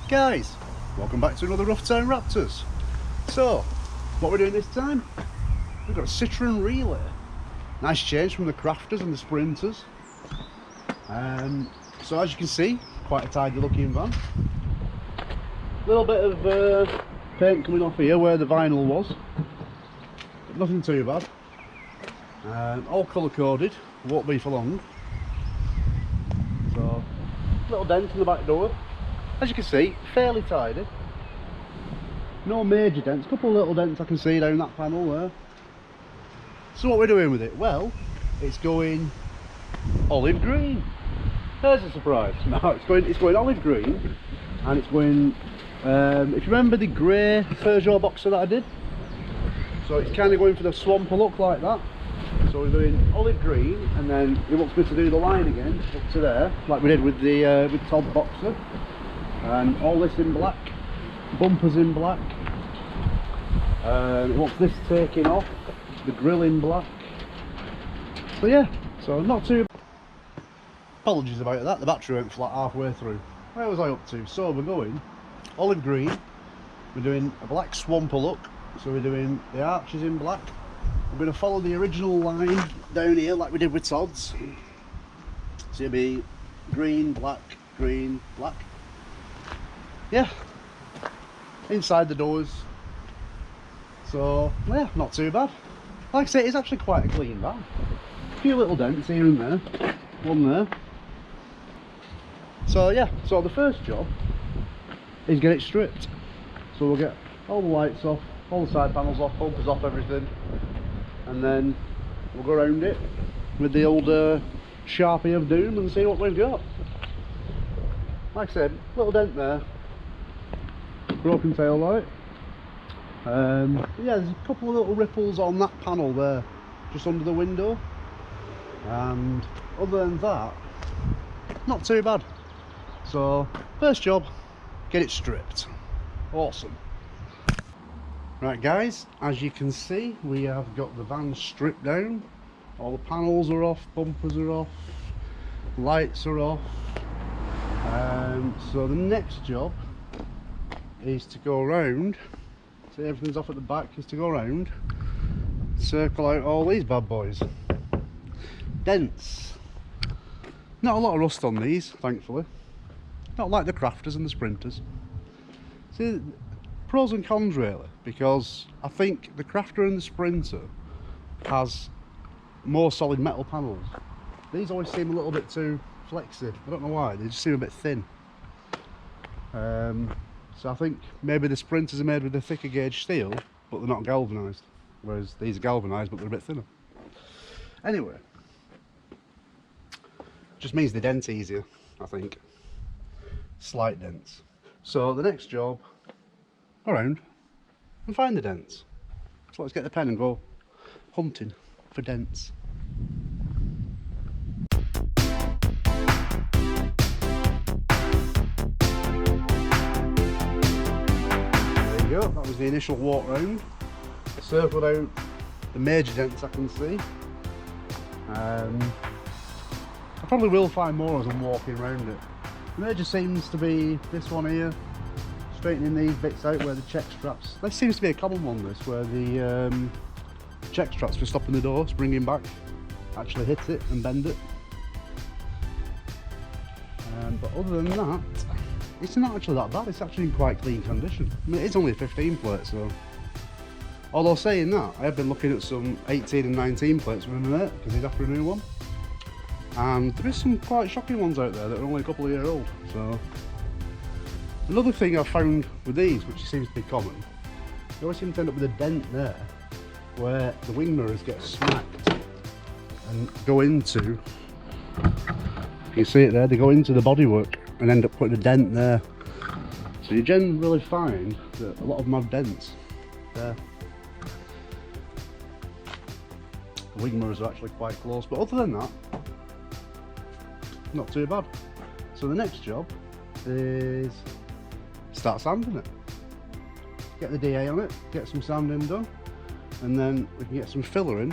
Guys, welcome back to another Roughtown Raptors. So, what we're doing this time, we've got a Citroen Relay. Nice change from the Crafters and the Sprinters. So as you can see, quite a tidy looking van. Little bit of paint coming off here where the vinyl was, but nothing too bad. All colour coded, won't be for long. So, little dent in the back door. As you can see, fairly tidy. No major dents, a couple of little dents I can see down that panel there. So what we're doing with it? Well, it's going olive green. There's a surprise. No, it's going olive green, and it's going, if you remember the grey Peugeot boxer that I did, so it's kind of going for the swamper look like that. So we're doing olive green, and then he wants me to do the line again up to there, like we did with the with Todd boxer. And all this in black, bumpers in black. He wants this taken off, the grille in black. So yeah, so not too bad. Apologies about that, the battery went flat halfway through. Where was I up to? So we're going olive green, we're doing a black swamper look, so we're doing the arches in black. We're going to follow the original line down here like we did with Todd's. So it'll be green, black, black. Yeah, inside the doors. So yeah, not too bad. Like I say, it's actually quite a clean van. A few little dents here and there, one there. So yeah, so the first job is get it stripped. So we'll get all the lights off, all the side panels off, bumpers off, everything, and then we'll go around it with the old Sharpie of Doom and see what we've got. Like I said, little dent there, broken tail light. Yeah, there's a couple of little ripples on that panel there, just under the window, and other than that, not too bad. So first job, get it stripped. Awesome. Right guys, as you can see, we have got the van stripped down. All the panels are off, bumpers are off, lights are off. So the next job is to go around, see everything's off at the back, is to go around, circle out all these bad boys. Dents. Not a lot of rust on these, thankfully. Not like the Crafters and the Sprinters. See, pros and cons really, because I think the Crafter and the Sprinter has more solid metal panels. These always seem a little bit too flexy. I don't know why, they just seem a bit thin. So I think maybe the Sprinters are made with a thicker gauge steel, but they're not galvanised, whereas these are galvanised but they're a bit thinner. Anyway, just means they dent easier, I think. Slight dents. So the next job, go around and find the dents. So let's get the pen and go hunting for dents. That was the initial walk round. Circled out the major dents I can see. I probably will find more as I'm walking around it. The major seems to be this one here, straightening these bits out where the check straps. This seems to be a common one, this, where the check straps for stopping the door, springing back, actually hit it and bend it. But other than that, it's not actually that bad. It's actually in quite clean condition. I mean, it's only a 15 plate, so. Although saying that, I have been looking at some 18 and 19 plates with my mate, because he's after a new one. And there is some quite shocking ones out there that are only a couple of years old. So, another thing I've found with these, which seems to be common, you always seem to end up with a dent there, where the wing mirrors get smacked and go into, you can see it there, they go into the bodywork and end up putting a dent there. So you generally find that a lot of them have dents there. The wing mirrors are actually quite close, but other than that, not too bad. So the next job is start sanding it. Get the DA on it, get some sanding done, and then we can get some filler in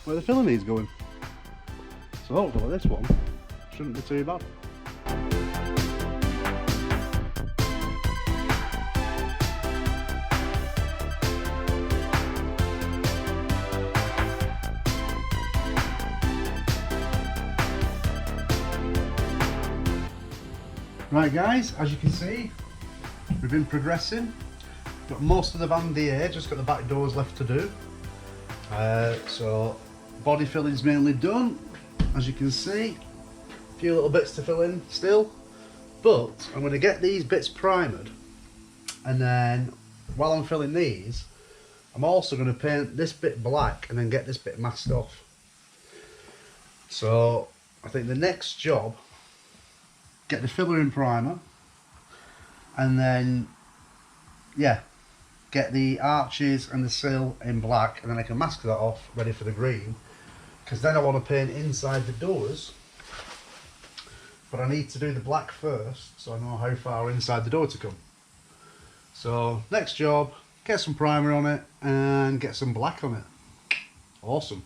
where the filler needs going. So hopefully this one shouldn't be too bad. Right guys, as you can see, we've been progressing. Got most of the van here, just got the back doors left to do. So body filling's mainly done, as you can see. A few little bits to fill in still, but I'm going to get these bits primered, and then while I'm filling these, I'm also going to paint this bit black and then get this bit masked off. So I think the next job, get the filler in primer, and then yeah, get the arches and the sill in black, and then I can mask that off ready for the green, because then I want to paint inside the doors, but I need to do the black first so I know how far inside the door to come. So next job, get some primer on it and get some black on it. Awesome.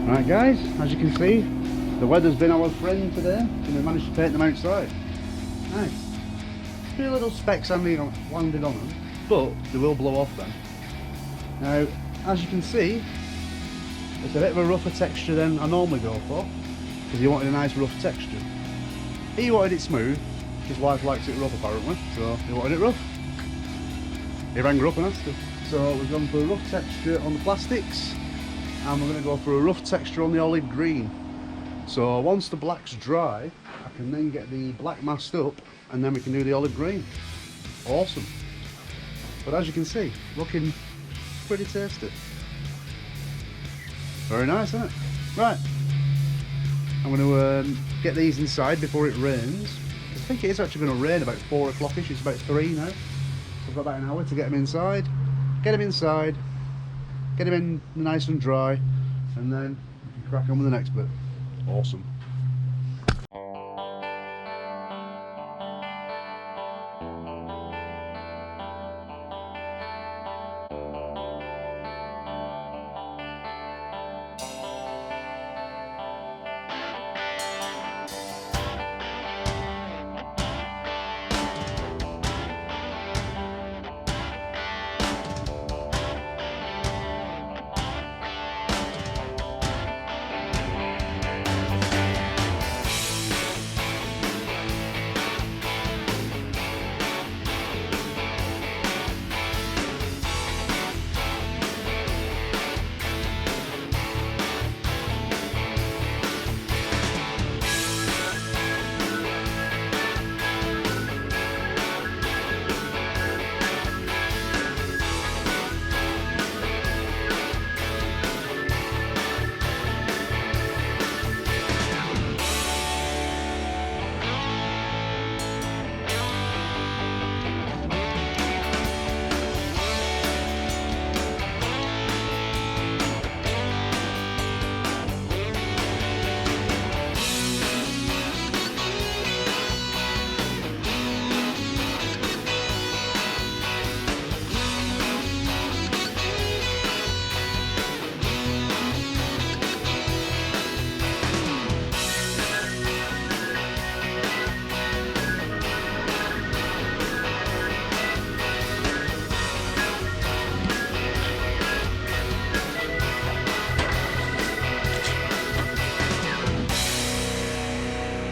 Right guys, as you can see, the weather's been our friend today, and we managed to paint them outside. Nice. A few little specks landed on them, but they will blow off then. Now, as you can see, it's a bit of a rougher texture than I normally go for, because he wanted a nice rough texture. He wanted it smooth, his wife likes it rough apparently, so he wanted it rough. He rang her up and asked her. So we've gone for a rough texture on the plastics, and we're going to go for a rough texture on the olive green. So once the black's dry, I can then get the black masked up, and then we can do the olive green. Awesome. But as you can see, looking pretty tasty. Very nice, isn't it? Right, I'm going to get these inside before it rains. I think it is actually going to rain about 4 o'clock-ish. It's about 3 now. So I've got about an hour to get them inside. Get them inside, get them in nice and dry, and then we can crack on with the next bit. Awesome.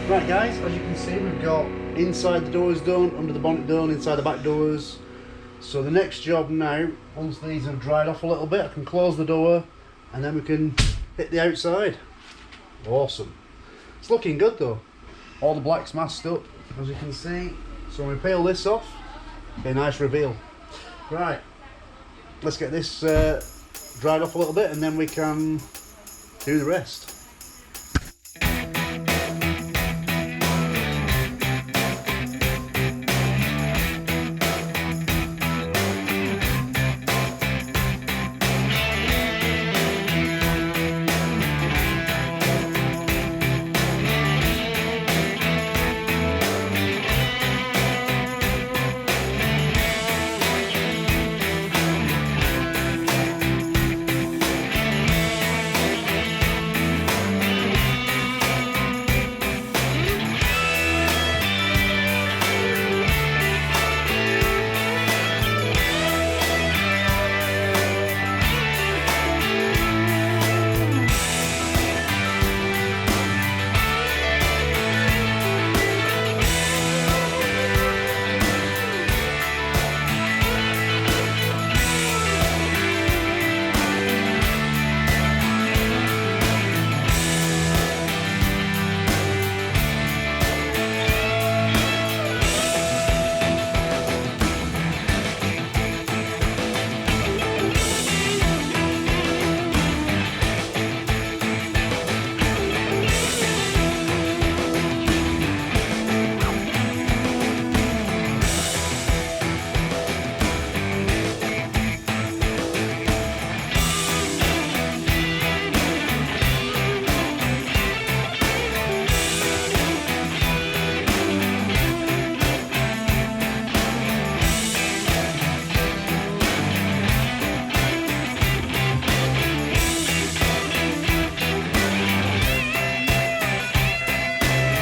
Right guys, as you can see we've got inside the doors done, under the bonnet done, inside the back doors. So the next job now, once these have dried off a little bit, I can close the door and then we can hit the outside. Awesome. It's looking good though. All the black's masked up, as you can see. So when we peel this off, get a nice reveal. Right, let's get this dried off a little bit and then we can do the rest.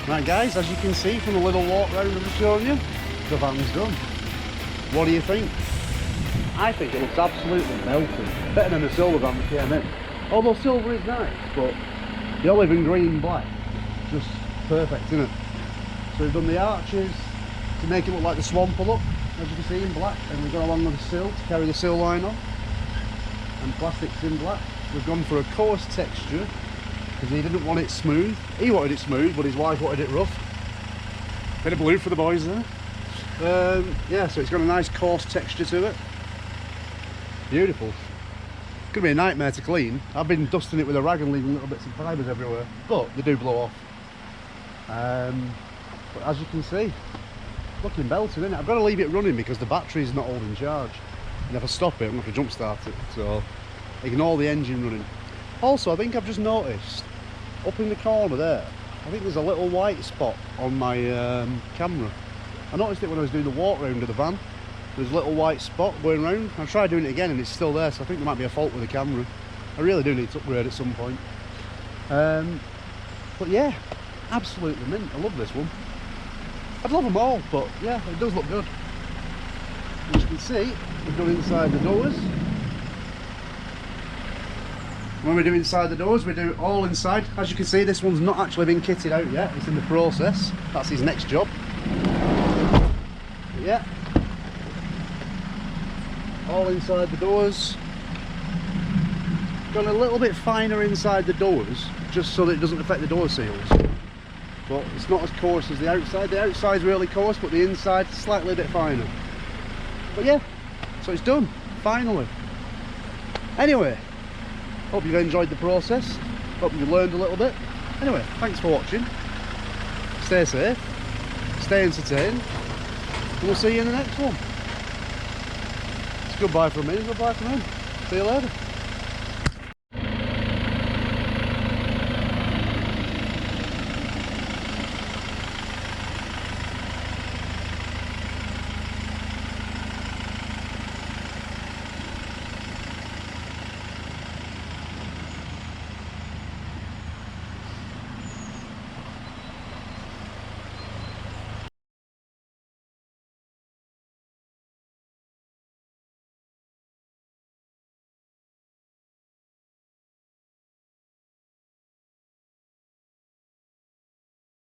Right guys, as you can see from the little walk round I've shown you, the van's done. What do you think? I think it looks absolutely melting. Better than the silver van that came in. Although silver is nice, but the olive and green black, just perfect, isn't it? So we've done the arches to make it look like the swamper look, as you can see, in black, and we've gone along with the sill to carry the sill line on, and plastics in black. We've gone for a coarse texture because he didn't want it smooth. He wanted it smooth, but his wife wanted it rough. Bit of blue for the boys there. Yeah, so it's got a nice coarse texture to it. Beautiful. It's going to be a nightmare to clean. I've been dusting it with a rag and leaving little bits of fibres everywhere, but they do blow off. But as you can see, looking belted, isn't it? I've got to leave it running because the battery's not holding charge. And if I stop it, I'm going to have to jump start it. So ignore the engine running. Also, I think I've just noticed up in the corner there, I think there's a little white spot on my camera. I noticed it when I was doing the walk round of the van. There's a little white spot going round. I tried doing it again and it's still there, so I think there might be a fault with the camera. I really do need to upgrade at some point. But yeah, absolutely mint. I love this one. I'd love them all, but yeah, it does look good. As you can see, we've done inside the doors. When we do inside the doors, we do all inside. As you can see, this one's not actually been kitted out yet. It's in the process. That's his next job. But yeah, all inside the doors. Gone a little bit finer inside the doors, just so that it doesn't affect the door seals. But it's not as coarse as the outside. The outside's really coarse, but the inside slightly a bit finer. But yeah, so it's done, finally. Anyway, hope you've enjoyed the process. Hope you've learned a little bit. Anyway, thanks for watching. Stay safe, stay entertained, and we'll see you in the next one. It's goodbye from me, goodbye from him. See you later.